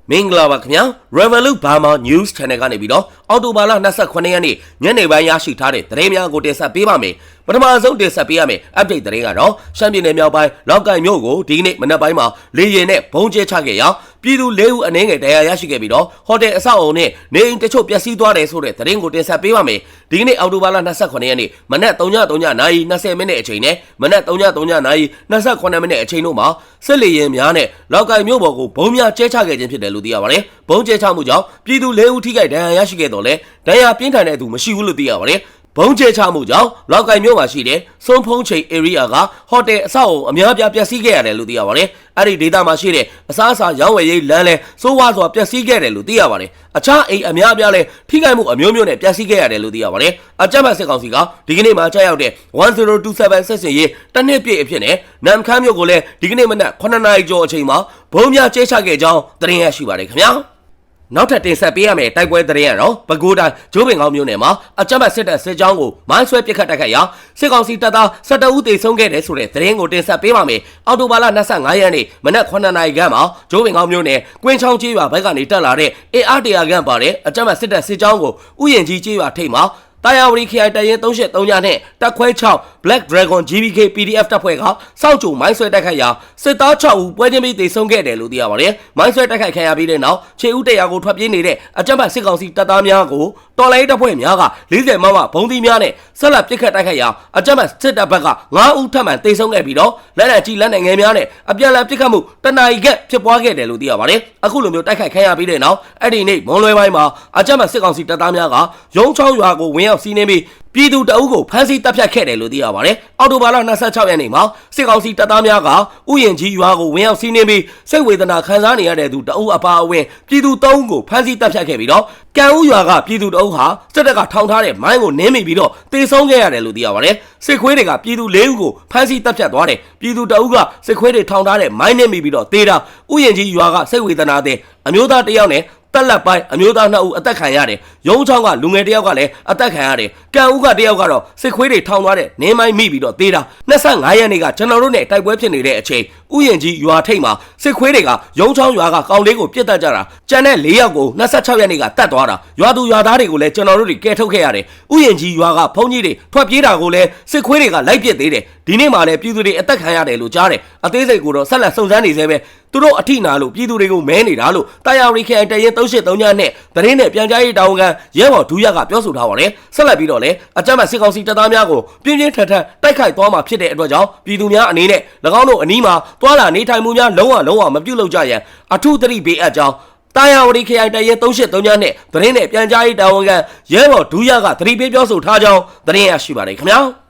မင်္ဂလာပါခင်ဗျာ Revolut Burma News Channel ကနေပြီးတော့အော်တိုဘာလ29ရက်နေ့ညနေပိုင်းရရှိထားတဲ့သတင်းများကိုတင်ဆက်ပေးပါမယ်ပထမဆုံးတင်ဆက်ပေးရမယ် update သတင်းကတော့ရှမ်းပြည်နယ်မြောက်ပိုင်းလောက်ကိုင်မြို့ကိုဒီနေ့မနက်ပိုင်းမှာလေယာဉ်နဲ့ဘုံကျဲချခဲ့ရာပြည်သူ၄ဦးအနေငယ်တရားရရှိခဲ့ပြီးတော့ဟိုတယ်အဆောက်အုံနဲ့နေအိမ်တချို့ပျက်စီးသွားတယ်ဆိုတဲ့သတင်းကိုတင်ဆက်ပေးပါမယ်ဒီနေ့အော်တိုဘာလ29ရက်နေ့မနက်3:30နာရီ20မိနစ်အချိန်နဲ့မနက်3:30နာရီ28မိနစ်အချိန်တို့မှာစစ်လေယာဉ်များနဲ့လောက်ကိုင်မြို့ပေါ်ကိုဘုံများကျဲချခဲ့ခြင်းဖြစ်တယ်လို့သိရပါတယ်ဘုံကျဲချမှုကြောင့်ပြည်သူ၄ဦးထိခိုက်ဒဏ်ရာရရှိခဲ့တော့လဲဒဏ်ရာပြင်းထန်တဲ့သူမရှိဘူးလို့သိရပါတယ်ဘုံကျဲချမှုကြောင့်လောက်ကိုင်မြို့မှာရှိတဲ့စွန်ဖုံးချိန် area ကဟိုတယ်အဆောက်အုံအများပြားပျက်စီးခဲ့ရတယ်လို့သိရပါတယ်အဲ့ဒီဒေသမှာရှိတဲ့အစားအစာရောင်းဝယ်ရေးလမ်းလဲစိုးဝါးစွာပျက်စီးခဲ့တယ်လို့သိရပါတယ်အခြားအိမ်အများပြားလဲထိခိုက်မှုအမျိုးမျိုးနဲ့ပျက်စီးခဲ့ရတယ်လို့သိရပါတယ်အကြမ်းဖက်စစ်ကောင်စီကဒီကနေ့မှာကြာရောက်တဲ့1027ဆက်စင်ရေးတနစ်ပြည့်အဖြစ်နဲ့နမ်ခမ်းမြို့ကိုလည်းဒီကနေ့မနက်9နာရီကျော်အချိန်မှာဘုံများကျဲချခဲ့ကြောင်းသတင်းရရှိပါတယ်ခင်ဗျာနောက်ထပ်တင်ဆက်ပေးရမယ့်တိုက်ပွဲသတင်းကတော့ပဲခူးတိုင်းဂျိုးပင်ကောင်းမြို့နယ်မှာအကြမ်းဖက်စစ်တပ်စစ်ကြောင်းကိုမိုင်းဆွဲပစ်ခတ်တိုက်ခိုက်ရာစစ်ကောင်စီတပ်သား12ဦးသေဆုံးခဲ့တယ်ဆိုတဲ့သတင်းကိုတင်ဆက်ပေးပါမယ်။အော်တိုဘာလ25ရက်နေ့မနက်9နာရီခန့်မှာဂျိုးပင်ကောင်းမြို့နယ်ကွင်းချောင်းကျေးရွာဘက်ကနေတက်လာတဲ့ AR 100ခန့်ပါတဲ့အကြမ်းဖက်စစ်တပ်စစ်ကြောင်းကိုဥယျာဉ်ကြီးကျေးရွာထိပ်မှာတာယာဝတီခရိုင်တရင်383ညနဲ့တက်ခွဲ6 Black Dragon GBK PDF တပ်ဖွဲ့ကစောက်ကြုံမိုင်းဆွဲတိုက်ခိုက်ရာစစ်သား6ဦးပွဲချင်းပြီးသေဆုံးခဲ့တယ်လို့သိရပါတယ်။မိုင်းဆွဲတိုက်ခိုက်ခံရပြီးတဲ့နောက်ခြေဦး100ကိုထွက်ပြေးနေတဲ့အကြမ်းဖက်စစ်ကောင်စီတပ်သားများကိုတော်လိုင်းတပ်ဖွဲ့များက40မမဘုံသီးများနဲ့ဆက်လက်ပစ်ခတ်တိုက်ခိုက်ရာအကြမ်းဖက်စစ်တပ်ဘက်က9ဦးထပ်မံသေဆုံးခဲ့ပြီးတော့လက်နက်ကြီးလက်နက်ငယ်များနဲ့အပြန်အလှန်ပစ်ခတ်မှုတနအီခက်ဖြစ်ပွားခဲ့တယ်လို့သိရပါတယ်။အခုလိုမျိုးတိုက်ခိုက်ခံရပြီးတဲ့နောက်အဲ့ဒီနေ့မွန်လွယ်ပိုင်းမှာအကြမ်းဖက်စစ်ကောင်စီတပ်သားများကရုံးချောင်းရွာကိုဝင်ရောက်စီးနင်းပြီးပြည်သူတအုပ်ကိုဖမ်းဆီးတပ်ဖြတ်ခဲ့တယ်လို့သိရပါတယ်။အော်တိုဘာလ26ရက်နေ့မှာစစ်ကောင်စီတပ်သားများကဥယျာဉ်ကြီးရွာကိုဝင်ရောက်စီးနင်းပြီးစိတ်ဝေဒနာခံစားနေရတဲ့သူတအုပ်အပါအဝင်ပြည်သူ3ဦးကိုဖမ်းဆီးတပ်ဖြတ်ခဲ့ပြီးတော့ကံဦးရွာကပြည်သူတအုပ်ဟာစစ်တပ်ကထောင်ထားတဲ့မိုင်းကိုနင်းမိပြီးတော့တေဆုံးခဲ့ရတယ်လို့သိရပါတယ်။စစ်ခွေးတွေကပြည်သူ4ဦးကိုဖမ်းဆီးတပ်ဖြတ်သွားတယ်။ပြည်သူတအုပ်ကစစ်ခွေးတွေထောင်ထားတဲ့မိုင်းနင်းမိပြီးတော့တေးတာဥယျာဉ်ကြီးရွာကစိတ်ဝေဒနာတဲ့အမျိုးသား1ယောက်နဲ့တက်လက်ပိုင်းအမျိုးသား2ဦးအသက်ခံရတယ်။ရုံးချောင်းကလူငယ်1ယောက်ကလည်းအသက်ခံရတယ်။ကံဦးက1ယောက်ကတော့စစ်ခွေးတွေထောင်သွားတဲ့နင်းမိုင်းမိပြီးတော့တေးတာ25ရက်နေ့ကကျွန်တော်တို့နဲ့တိုက်ပွဲဖြစ်နေတဲ့အချိန်ဥယျာဉ်ကြီးရွာထိပ်မှာစစ်ခွေးတွေကရုံးချောင်းရွာကကောင်လေးကိုပြစ်တက်ကြတာကျန်တဲ့4ယောက်ကို26ရက်နေ့ကတတ်သွားတာရွာသူရွာသားတွေကိုလည်းကျွန်တော်တို့တွေကဲထုတ်ခဲ့ရတယ်။ဥယျာဉ်ကြီးရွာကဘုန်းကြီးတွေထွက်ပြေးတာကိုလည်းစစ်ခွေးတွေကလိုက်ပစ်သေးတယ်။ဒီနေ့မှလည်းပြည်သူတွေအသက်ခံရတယ်လို့ကြားတယ်။အသေးစိတ်ကိုတော့ဆက်လက်စုံစမ်းနေသေးပဲသူတို့အထိနာလို့ပြည်သူတွေကိုမဲနေတာလို့တာယာရီခိုင်တရင်383ညနဲ့သတင်းနဲ့ပြန်ကြားရေးတာဝန်ခံရဲဘော်ဒူးရကပြောဆိုထားပါတယ်ဆက်လက်ပြီးတော့လည်းအကြမ်းဖက်စစ်ကောင်စီတပ်သားများကိုပြင်းပြင်းထန်ထန်တိုက်ခိုက်သွားမှာဖြစ်တဲ့အတွက်ကြောင့်ပြည်သူများအနေနဲ့၎င်းတို့အနီးမှာတွာလာနေထိုင်မှုများလုံးဝမပြုတ်လောက်ကြရန်အထူးသတိပေးအပ်ကြောင်းတာယာဝတီခရိုင်တရင်383ညနဲ့သတင်းနဲ့ပြန်ကြားရေးတာဝန်ခံရဲဘော်ဒူးရကသတိပေးပြောဆိုထားကြောင်းသတင်းရရှိပါတယ်ခင်ဗျာ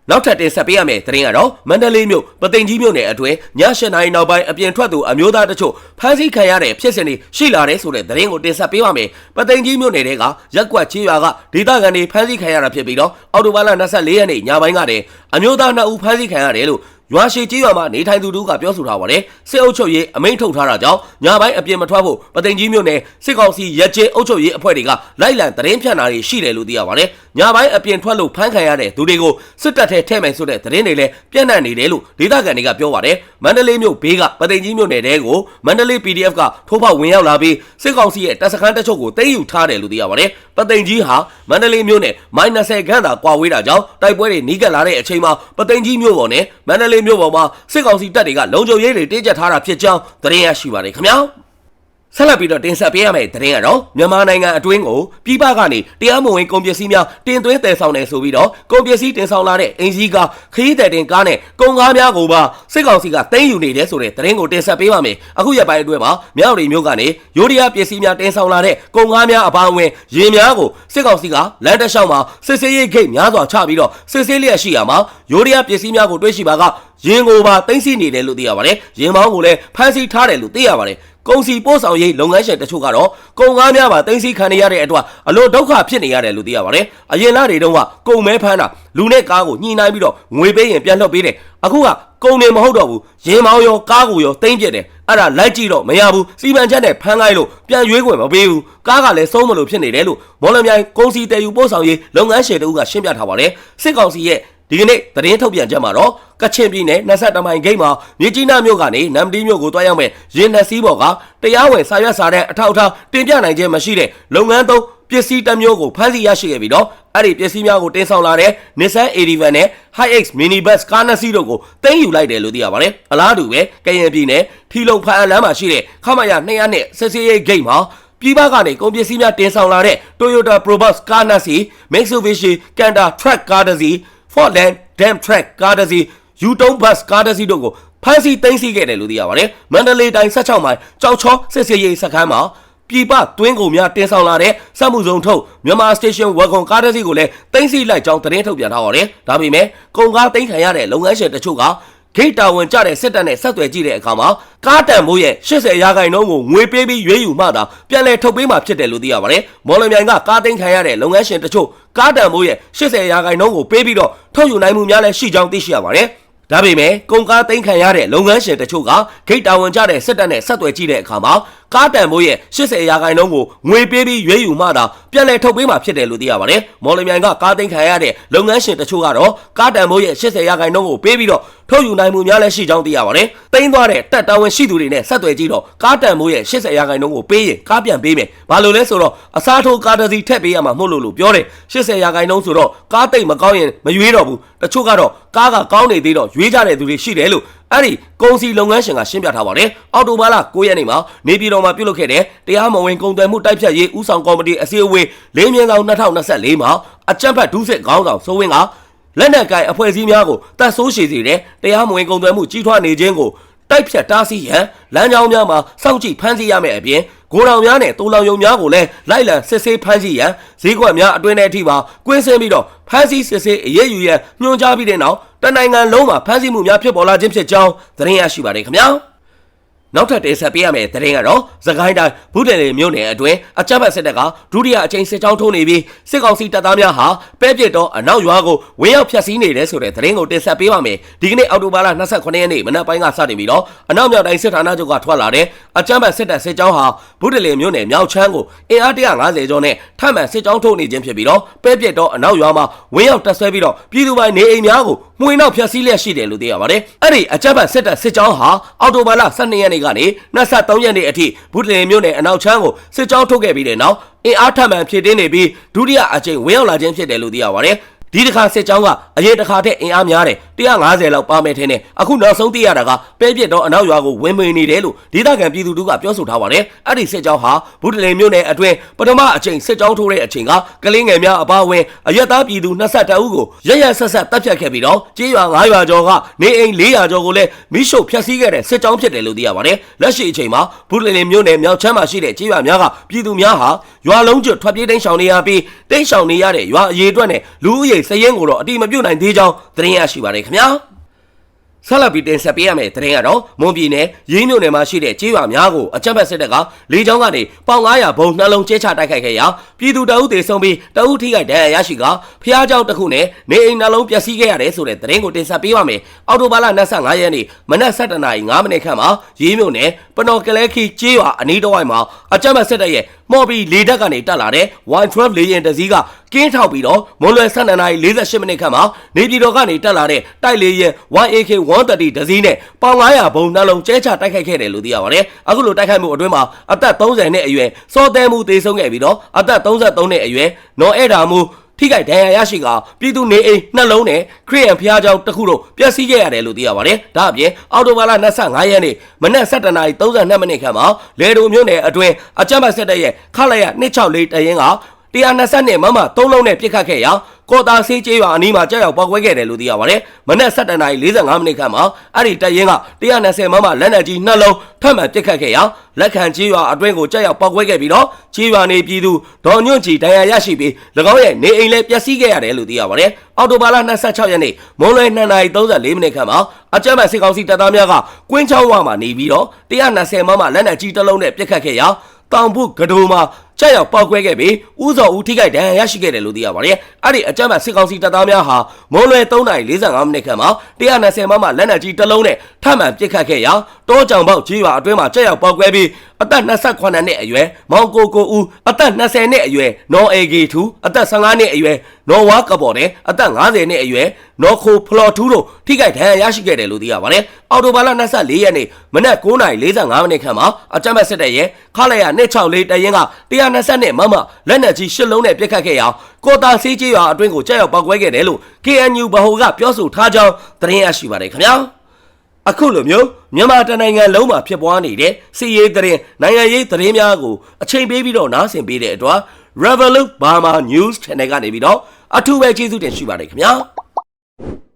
နောက်ထပ်တင်ဆက်ပေးရမယ့်သတင်းကတော့မန္တလေးမြို့ပသိမ်ကြီးမြို့နယ်အတွင်းည7:00နာရီနောက်ပိုင်းအပြင်ထွက်သူအမျိုးသားတချို့ဖမ်းဆီးခံရတဲ့ဖြစ်စဉ်တွေရှိလာတဲ့ဆိုတဲ့သတင်းကိုတင်ဆက်ပေးပါမယ်။ပသိမ်ကြီးမြို့နယ်ကရက်ကွက်ချေးရွာကဒေသခံတွေဖမ်းဆီးခံရတာဖြစ်ပြီးတော့အော်တိုဘာလ24ရက်နေ့ညပိုင်းကတည်းအမျိုးသား2ဦးဖမ်းဆီးခံရတယ်လို့ရွာရှိကြီးရွာမှာနေထိုင်သူတို့ကပြောဆိုထားပါတယ်စစ်အုပ်ချုပ်ရေးအမိန့်ထုတ်ထားတာကြောင့်ညပိုင်းအပြင်မထွက်ဖို့ပသိမ်ကြီးမြို့နယ်စစ်ကောင်စီရက်ကျဲအုပ်ချုပ်ရေးအဖွဲ့တွေကလိုက်လံသတင်းဖြန့်တာတွေရှိတယ်လို့သိရပါတယ်ညပိုင်းအပြင်ထွက်လို့ဖမ်းခံရတဲ့သူတွေကိုစစ်တပ်ထဲမယ်ဆိုတဲ့သတင်းတွေလည်းပြန့်နှံ့နေတယ်လို့ဒေသခံတွေကပြောပါတယ်မန္တလေးမြို့ဘေးကပသိမ်ကြီးမြို့နယ်တဲကိုမန္တလေး PDF ကထိုးဖောက်ဝင်ရောက်လာပြီးစစ်ကောင်စီရဲ့တပ်စခန်းတချို့ကိုသိမ်းယူထားတယ်လို့သိရပါတယ်ပသိမ်ကြီးဟာမန္တလေးမြို့နယ်မိုင်20ခန့်သာကွာဝေးတာကြောင့်တိုက်ပွဲတွေနီးကပ်လာတဲ့အချိန်မှာပသိမ်ကြီးမြို့ပေါ်နဲ့မန္တလေးမြို့ပေါ်မှာစစ်ကောင်စီတပ်တွေကလုံခြုံရေးတွေတင်းကျပ်ထားတာဖြစ်ကြောင်းသတင်းရရှိပါတယ်ခင်ဗျာဆက်လက်ပြီးတော့တင်ဆက်ပေးရမယ့်သတင်းကတော့မြန်မာနိုင်ငံအတွင်းကိုပြည်ပကနေတရားမဝင်ကုန်ပစ္စည်းများတင်သွင်းတည်ဆောင်နေဆိုပြီးတော့ကုန်ပစ္စည်းတင်ဆောင်လာတဲ့အင်ဂျီကာခရီးသည်တင်ကားနဲ့ကုန်ကားများကိုပါစစ်ကောင်စီကသိမ်းယူနေတယ်ဆိုတဲ့သတင်းကိုတင်ဆက်ပေးပါမယ်အခုရက်ပိုင်းအတွင်းမှာမြောက်ရီမြို့ကနေရိုးရီးယားပစ္စည်းများတင်ဆောင်လာတဲ့ကုန်ကားများအပါအဝင်ယာဉ်များကိုစစ်ကောင်စီကလမ်းတစ်လျှောက်မှာစစ်ဆေးရေးဂိတ်များစွာချပြီးတော့စစ်ဆေးလျက်ရှိရမှာရိုးရီးယားပစ္စည်းများကိုတွေ့ရှိပါကရင်ကိုပါသိမ်းဆည်းနေတယ်လို့သိရပါတယ်ရင်မောင်းကိုလည်းဖမ်းဆီးထားတယ်လို့သိရပါတယ်ကုန်စီပို့ဆောင်ရေးလုပ်ငန်းရှင်တချို့ကတော့ကုန်ကားများပါသိမ်းဆည်းခံရတဲ့အတွက်အလို့ဒုက္ခဖြစ်နေရတယ်လို့သိရပါတယ်အရင်လတွေတုန်းကကုန်မဲဖမ်းတာလူနဲ့ကားကိုညှိနှိုင်းပြီးတော့ငွေပေးရင်ပြန်လွှတ်ပေးတယ်အခုကကုန်နေမဟုတ်တော့ဘူးရင်မောင်းရောကားကိုရောသိမ်းပြစ်တယ်အဲ့ဒါလိုက်ကြည့်တော့မရဘူးစီမံချက်နဲ့ဖမ်းလိုက်လို့ပြန်ရွေးခွင့်မပေးဘူးကားကလည်းဆုံးမလို့ဖြစ်နေတယ်လို့မော်လမြိုင်ကုန်စီတည်ယူပို့ဆောင်ရေးလုပ်ငန်းရှင်တို့ကရှင်းပြထားပါတယ်စစ်ကောင်စီရဲ့ ဒီကနေ့သတင်းထုတ်ပြန်ချက်မှာတော့ကချင်ပြည်နယ်22မိုင်ဂိတ်မှာမြကြီးနားမြို့ကနေနမ်ဒီမြို့ကိုတွားရောက်မဲ့ရင်နှစီးပေါ်ကတရားဝင်စာရွက်စာတမ်းအထောက်အထားတင်ပြနိုင်ခြင်းမရှိတဲ့လုပ်ငန်းသုံးပစ္စည်းတစ်မျိုးကိုဖမ်းဆီးရရှိခဲ့ပြီးတော့အဲ့ဒီပစ္စည်းများကိုတင်ဆောင်လာတဲ့ Nissan Arivan နဲ့ Hi-X Minibus ကားနှစ်စီးတို့ကိုသိမ်းယူလိုက်တယ်လို့သိရပါတယ်။အလားတူပဲကရင်ပြည်နယ်ထီလုံဖန်အလန်းမှာရှိတဲ့ခမရ200နဲ့စစ်စေးရိတ်ဂိတ်မှာပြည်ပကနေကုန်ပစ္စည်းများတင်ဆောင်လာတဲ့ Toyota Probox ကားနှစ်စီး Mitsubishi Canter Truck ကားတစ်စီး Fordland Dam Truck ကားတစ်စီး U-Turn Bus ကားတစ်စီးတို့ကိုဖမ်းဆီးသိမ်းဆည်းခဲ့တယ်လို့သိရပါတယ်။မန္တလေးတိုင်း16မိုင်ကြောက်ချောစစ်စေးရိတ်စခန်းမှာပြည်ပတွင်းကုန်များတင်ဆောင်လာတဲ့စက်မှုစုံထုတ်မြန်မာစတေးရှင်းဝဂွန်ကားတစ်စီးကိုလည်းသိမ်းဆည်းလိုက်ကြောင်းသတင်းထုတ်ပြန်ထားပါတယ်။ဒါပေမဲ့ကုန်ကားသိမ်းခံရတဲ့လုပ်ငန်းရှင်တချို့ကဂိတ်တာဝန်ကျတဲ့စစ်တပ်နဲ့ဆက်သွယ်ကြည့်တဲ့အခါမှာကားတန်ဖိုးရဲ့80%ကိုငွေပေးပြီးရွေးယူမှသာပြန်လည်ထုတ်ပေးမှဖြစ်တယ်လို့သိရပါတယ်။မော်လမြိုင်ကကားသိမ်းခံရတဲ့လုပ်ငန်းရှင်တချို့ကားတန်ဖိုးရဲ့80%ကိုပေးပြီးတော့ထုတ်ယူနိုင်မှုများလည်းရှိကြောင်းသိရှိရပါတယ်။ဒါပေမဲ့ကုန်ကားသိမ်းခံရတဲ့လုပ်ငန်းရှင်တချို့ကဂိတ်တာဝန်ကျတဲ့စစ်တပ်နဲ့ဆက်သွယ်ကြည့်တဲ့အခါမှာကားတန်ဖိုးရဲ့80%ကိုငွေပေးပြီးရွေးယူမှသာပြန်လည်ထုတ်ပေးမှဖြစ်တယ်လို့သိရပါတယ်။မော်လမြိုင်ကကားသိမ်းခံရတဲ့လုပ်ငန်းရှင်တချို့ကတော့ကားတန်ဖိုးရဲ့80%ကိုပေးပြီးတော့ထုတ်ယူနိုင်မှုများလည်းရှိကြောင်းသိရပါတယ်။သိမ်းသွားတဲ့တပ်တာဝန်ရှိသူတွေနဲ့ဆက်သွယ်ကြည့်တော့ကားတန်ဖိုးရဲ့80%ကိုပေးရင်ကားပြန်ပေးမယ်။ဘာလို့လဲဆိုတော့အစားထိုးကားတစ်စီးထည့်ပေးရမှာမဟုတ်လို့ပြောတယ်။80%ဆိုတော့ကားတိတ်မကောင်းရင်မရွေးတော့ဘူး။တချို့ကတော့ကားကကောင်းနေသေးတော့ရွေးကြတဲ့သူတွေရှိတယ်လို့အဲ့ဒီကုန်စီလုပ်ငန်းရှင်ကရှင်းပြထားပါတယ်။အော်တိုဘာလ9ရက်နေ့မှာနေပြည်တော်မှာပြုလုပ်ခဲ့တဲ့တရားမဝင်ကုန်သွယ်မှုတိုက်ဖျက်ရေးဦးဆောင်ကော်မတီအစည်းအဝေး4/2024မှာအကြံဖတ်ဒုစစ်ခေါင်းဆောင်စိုးဝင်းကလက်နက်ကိုင်အဖွဲ့အစည်းများကိုတပ်ဆိုးရှည်စေတဲ့တရားမဝင်ကုန်သွယ်မှုကြီးထွားနေခြင်းကိုတိုက်ဖြတ်တားဆီးရန်လမ်းကြောင်းများမှာစောင့်ကြည့်ဖမ်းဆီးရမယ့်အပြင်ဂိုဒေါင်များနဲ့တူလောင်ယုံများကိုလည်းလိုက်လံစစ်ဆေးဖမ်းဆီးရန်ဈေးကွက်များအတွင်းထဲအထိပါကွင်းဆင်းပြီးတော့ဖမ်းဆီးစစ်ဆေးအရေးယူရန်ညွှန်ကြားပြီးတဲ့နောက်တနိုင်ငံလုံးမှာဖမ်းဆီးမှုများဖြစ်ပေါ်လာခြင်းဖြစ်ကြောင်းသတင်းရရှိပါတယ်ခင်ဗျာနောက်ထပ်တင်ဆက်ပေးရမယ့်သတင်းကတော့စကိုင်းတိုင်းဘူးတယ်လေမြို့နယ်အတွင်းအကြမ်းဖက်စစ်တပ်ကဒုတိယအကြိမ်စစ်ကြောင်းထိုးနေပြီးစစ်ကောင်စီတပ်သားများဟာပဲပြစ်တော့အနောက်ရွာကိုဝင်းရောက်ဖျက်ဆီးနေတယ်ဆိုတဲ့သတင်းကိုတင်ဆက်ပေးပါမယ်ဒီကနေ့အောက်တိုဘာလ29ရက်နေ့မနက်ပိုင်းကစတင်ပြီးတော့အနောက်မြောက်တိုင်းစစ်ဌာနချုပ်ကထွက်လာတဲ့အကြမ်းဖက်စစ်တပ်စစ်ကြောင်းဟာဘူးတယ်လေမြို့နယ်မြောက်ချမ်းကိုအင်အား150ကျော်နဲ့ထပ်မံစစ်ကြောင်းထိုးနေခြင်းဖြစ်ပြီးတော့ပဲပြစ်တော့အနောက်ရွာမှာဝင်းရောက်တပ်ဆွဲပြီးတော့ပြည်သူပိုင်းနေအိမ်များကိုမှွေနောက်ဖျက်ဆီးလျက်ရှိတယ်လို့သိရပါတယ်အဲ့ဒီအကြမ်းဖက်စစ်တပ်စစ်ကြောင်းဟာအောက်တိုဘာလ12ရက်နေ့ကနေ23ရက်နေ့အထိဘူးတလင်မြို့နယ်အနောက်ချမ်းကိုစစ်ကြောင်းထုတ်ခဲ့ပြီးတဲ့နောက်အင်အားထပ်မံဖြည့်တင်းနေပြီးဒုတိယအကြိမ်ဝင်ရောက်လာခြင်းဖြစ်တယ်လို့သိရပါတယ်ဒီတစ်ခါစစ်ကြောင်းကအရင်တစ်ခါထက်အင်အားများတယ်150လောက်ပါမယ်ထင်တယ်အခုနောက်ဆုံးသိရတာကပဲပြစ်တော့အနောက်ရွာကိုဝင်မွေနေတယ်လို့ဒေသခံပြည်သူတို့ကပြောဆိုထားပါတယ်အဲ့ဒီစစ်ကြောင်းဟာဘူးတလင်မြို့နယ်အတွင်းပထမအကြိမ်စစ်ကြောင်းထိုးတဲ့အချိန်ကကလေးငယ်များအပါအဝင်အရက်သားပြည်သူ22ဦးကိုရရဆက်ဆက်တပ်ဖြတ်ခဲ့ပြီးတော့ကြေးရွာ9ရွာကျော်ကနေအိမ်400ကျော်ကိုလည်းမိရှုဖျက်ဆီးခဲ့တဲ့စစ်ကြောင်းဖြစ်တယ်လို့သိရပါတယ်လက်ရှိအချိန်မှာဘူးတလင်မြို့နယ်မြောက်ချမ်းမှာရှိတဲ့ကြေးရွာများကပြည်သူများဟာရွာလုံးကျွတ်ထွက်ပြေးတိမ်းရှောင်နေရပြီးတိမ်းရှောင်နေရတဲ့ရွာအရေးအတွက်နဲ့လူဦးရေစရင်ကိုတော့အတိမပြုတ်နိုင်သေးကြောင်းသတင်းရရှိပါတယ်ခင်ဗျာဆက်လက်ပြီးတင်ဆက်ပေးရမယ့်သတင်းကတော့မွန်ပြည်နယ်ရင်းမြို့နယ်မှာရှိတဲ့ကြေးရွာများကိုအကြမ်းဖက်စစ်တပ်ကလေကြောင်းကနေပေါင်900ဘုံနှလုံးကျဲချတိုက်ခိုက်ခဲ့ရာပြည်သူတအုပ်တွေဆုံးပြီးတအုပ်ထိခိုက်ဒဏ်ရာရရှိကဖျားเจ้าတစ်ခုနဲ့နေအိမ်နှလုံးပျက်စီးခဲ့ရတယ်ဆိုတဲ့သတင်းကိုတင်ဆက်ပေးပါမယ်အော်တိုဘာလ25ရက်နေ့မနက်7:05မိနစ်ခန့်မှာရင်းမြို့နယ်ပနော်ကလဲခီကြေးရွာအနီးတစ်ဝိုက်မှာအကြမ်းဖက်စစ်တပ်ရဲ့မော်ဘီလေတပ်ကနေတက်လာတဲ့ Y12 လေယာဉ်တစ်စီးကကင်းထောက်ပြီးတော့မွန်လွယ်12:48မိနစ်ခန့်မှာနေပြည်တော်ကနေတက်လာတဲ့တိုက်လေယာဉ် YAK130 တစ်စီးနဲ့ပေါင်900ဘုံနှလုံးကျဲချတိုက်ခိုက်ခဲ့တယ်လို့သိရပါတယ်အခုလိုတိုက်ခိုက်မှုအတွင်းမှာအသက်30နှစ်အရွယ်စောတဲမှုသေဆုံးခဲ့ပြီးတော့အသက်33နှစ်အရွယ်နော်အဲ့ဒါမှုထိခိုက်ဒဏ်ရာရရှိကပြည်သူနေအိမ်နှလုံးနဲ့ခရစ်ယာန်ဘုရားကျောင်းတစ်ခုတို့ပျက်စီးခဲ့ရတယ်လို့သိရပါတယ်ဒါအပြင်အော်တိုဘာလ25ရက်နေ့မနက်7:32မိနစ်ခန့်မှာလေဒိုမြို့နယ်အတွင်းအကြမ်းဖက်စစ်တပ်ရဲ့ခလာရ264တရင်က120မမ3လုံးနဲ့ပြစ်ခတ်ခဲ့ရာကော်တာဆေးကျေးရွာအနီးမှာကြောက်ရောက်ပေါက်ကွဲခဲ့တယ်လို့သိရပါတယ်။မနက်7:45မိနစ်ခန့်မှာအဲ့ဒီတပ်ရင်းက120မမလက်နက်ကြီး2လုံးထပ်မံပြစ်ခတ်ခဲ့ရာလက်ခံကျေးရွာအတွင်းကိုကြောက်ရောက်ပေါက်ကွဲခဲ့ပြီးတော့ကျေးရွာနေပြည်သူဒေါ်ညွန့်ချီဒဏ်ရာရရှိပြီး၎င်းရဲ့နေအိမ်လည်းပျက်စီးခဲ့ရတယ်လို့သိရပါတယ်။အော်တိုဘာလ26ရက်နေ့မွန်းလွဲ2:34မိနစ်ခန့်မှာအကြမ်းဖက်စစ်ကောင်စီတပ်သားများကကွင်းချောင်းဝမှာနေပြီးတော့120မမလက်နက်ကြီး2လုံးနဲ့ပြစ်ခတ်ခဲ့ရာတောင်ပုကဒိုမှာကြောက်ရောက်ပေါက်ကွဲခဲ့ပြီးဦးစောဦးထိခိုက်ဒဏ်ရာရရှိခဲ့တယ်လို့သိရပါတယ်။အဲ့ဒီအကြမ်းဖက်စစ်ကောင်စီတပ်သားများဟာမွန်းလွဲ3:45မိနစ်ခန့်မှာ120မမလက်နက်ကြီးတစ်လုံးနဲ့ထပ်မံပစ်ခတ်ခဲ့ရာတောကြောင်ပေါက်ကြီးရွာအတွင်းမှာကြောက်ရောက်ပေါက်ကွဲပြီး အသက်28နှစ်အရွယ်မောင်ကိုကိုဦးအသက်20နှစ်အရွယ်နော်အေဂီထူအသက်15နှစ်အရွယ်နော်ဝါကပေါ်နဲ့အသက်50နှစ်အရွယ်နော်ခိုဖလော်ထူတို့ထိခိုက်ဒဏ်ရာရရှိခဲ့တယ်လို့သိရပါတယ်။အော်တိုဘာလ24ရက်နေ့မနက်9:45မိနစ်ခန့်မှာအကြမ်းဖက်စစ်တပ်ရဲ့ခလာရ264တရင်က120မမလက်နက်ကြီး10လုံးနဲ့ပစ်ခတ်ခဲ့ရာကိုတာစီးကြီးရွာအတွင်းကိုကြောက်ရောက်ပောက်ကွဲခဲ့တယ်လို့ KNU ဗဟိုကပြောဆိုထားကြောင်းသတင်းရရှိပါတယ်ခင်ဗျာ။အခုလိုမျိုးမြန်မာတနိုင်ငံလုံးမှာဖြစ်ပွားနေတဲ့စီးရေးသတင်းနိုင်ငံရေးသတင်းများကိုအချိန်ပေးပြီးတော့နားဆင်ပေးတဲ့အတွက် Revolut Burma News Channel ကနေပြီးတော့အထူးပဲကျေးဇူးတင်ရှိပါတယ်ခင်ဗျာ။